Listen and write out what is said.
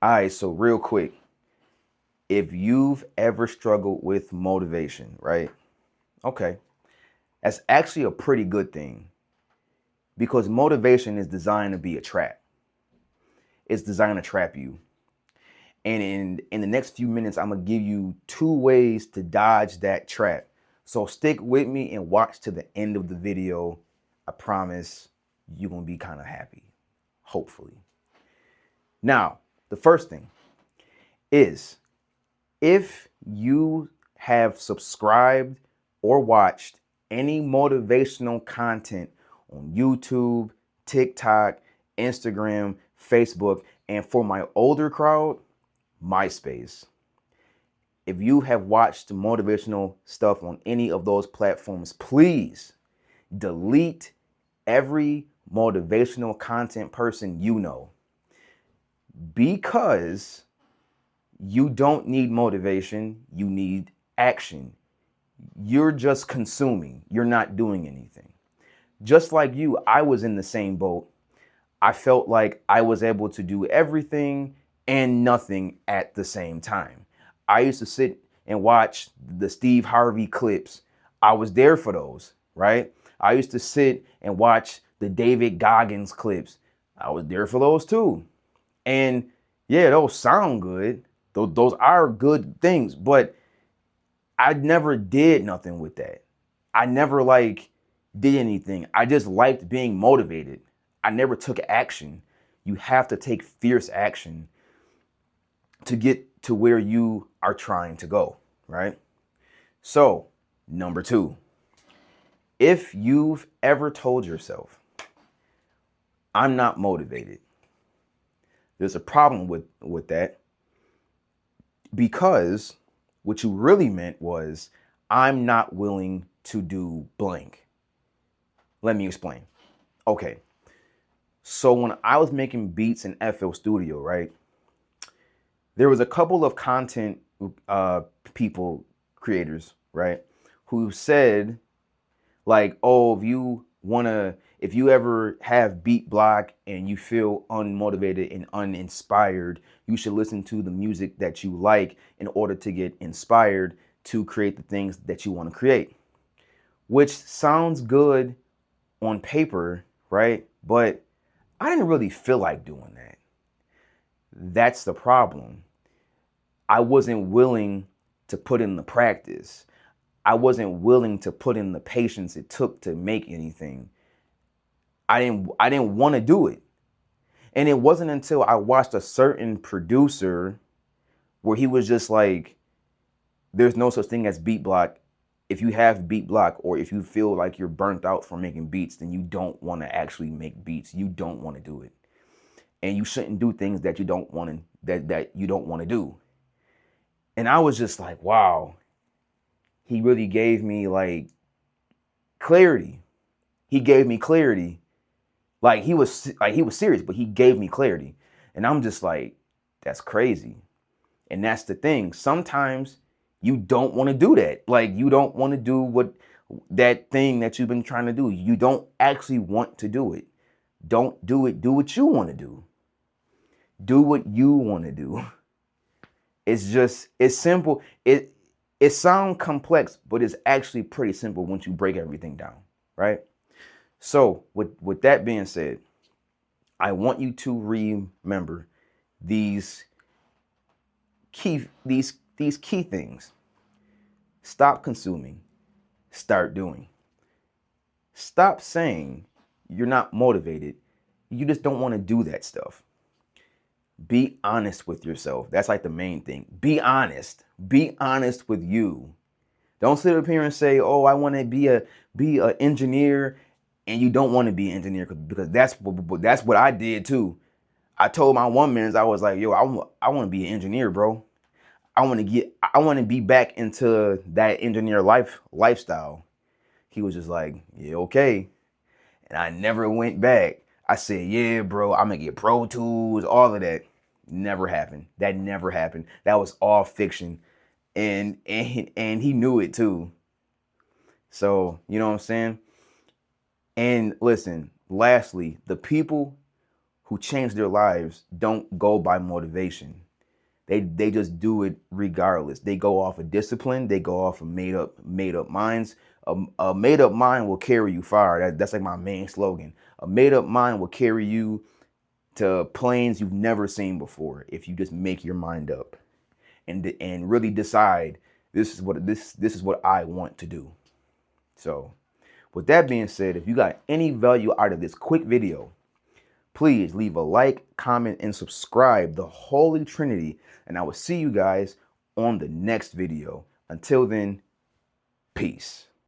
All right, so real quick, if you've ever struggled with motivation, right? Okay, that's actually a pretty good thing because motivation is designed to be a trap. It's designed to trap you. And in the next few minutes, I'm gonna give you two ways to dodge that trap. So stick with me and watch to the end of the video. I promise you're gonna be kind of happy, hopefully. Now, the first thing is if you have subscribed or watched any motivational content on YouTube, TikTok, Instagram, Facebook, and for my older crowd, MySpace. If you have watched motivational stuff on any of those platforms, please delete every motivational content person you know because you don't need motivation, you need action. You're just consuming, you're not doing anything. Just like you, I was in the same boat. I felt like I was able to do everything and nothing at the same time. I used to sit and watch the Steve Harvey clips. I was there for those, right? I used to sit and watch the David Goggins clips. I was there for those too. And yeah, those sound good. Those are good things, but I never did nothing with that. I never did anything. I just liked being motivated. I never took action. You have to take fierce action to get to where you are trying to go, right? So, number two, if you've ever told yourself, I'm not motivated, there's a problem with that because what you really meant was, I'm not willing to do blank. Let me explain. Okay. So when I was making beats in FL Studio, right, there was a couple of content people, creators, right, who said oh, if you ever have beat block and you feel unmotivated and uninspired, you should listen to the music that you like in order to get inspired to create the things that you want to create, which sounds good on paper, right? But I didn't really feel like doing that. That's the problem. I wasn't willing to put in the practice. I wasn't willing to put in the patience it took to make anything. I didn't want to do it. And it wasn't until I watched a certain producer where he was just like, there's no such thing as beat block. If you have beat block or if you feel like you're burnt out from making beats, then you don't want to actually make beats. You don't want to do it. And you shouldn't do things that you don't want to do. And I was just like, wow, he really gave me clarity. He gave me clarity. He was serious, but he gave me clarity. And I'm just like, that's crazy. And that's the thing. Sometimes you don't want to do that. You don't want to do that thing that you've been trying to do. You don't actually want to do it. Don't do it. Do what you want to do. Do what you want to do. It's simple. It sounds complex, but it's actually pretty simple once you break everything down, right? So with that being said, I want you to remember these key things. Stop consuming, start doing. Stop saying you're not motivated. You just don't want to do that stuff. Be honest with yourself. That's the main thing. Be honest. Be honest with you. Don't sit up here and say, "Oh, I want to be an engineer," and you don't want to be an engineer because that's what I did too. I told my one man, I was like, "Yo, I want to be an engineer, bro. I want to be back into that engineer lifestyle." He was just like, "Yeah, okay," and I never went back. I said, "Yeah, bro, I'm gonna get Pro Tools, all of that." Never happened. That never happened. That was all fiction, and he knew it too. So you know what I'm saying. And listen, lastly, the people who change their lives don't go by motivation. They just do it regardless. They go off of discipline. They go off of made up minds. A made up mind will carry you far. That's like my main slogan. A made up mind will carry you to planes you've never seen before if you just make your mind up and really decide this is what I want to do. So, with that being said, if you got any value out of this quick video, please leave a like, comment, and subscribe, the Holy Trinity, and I will see you guys on the next video. Until then, peace.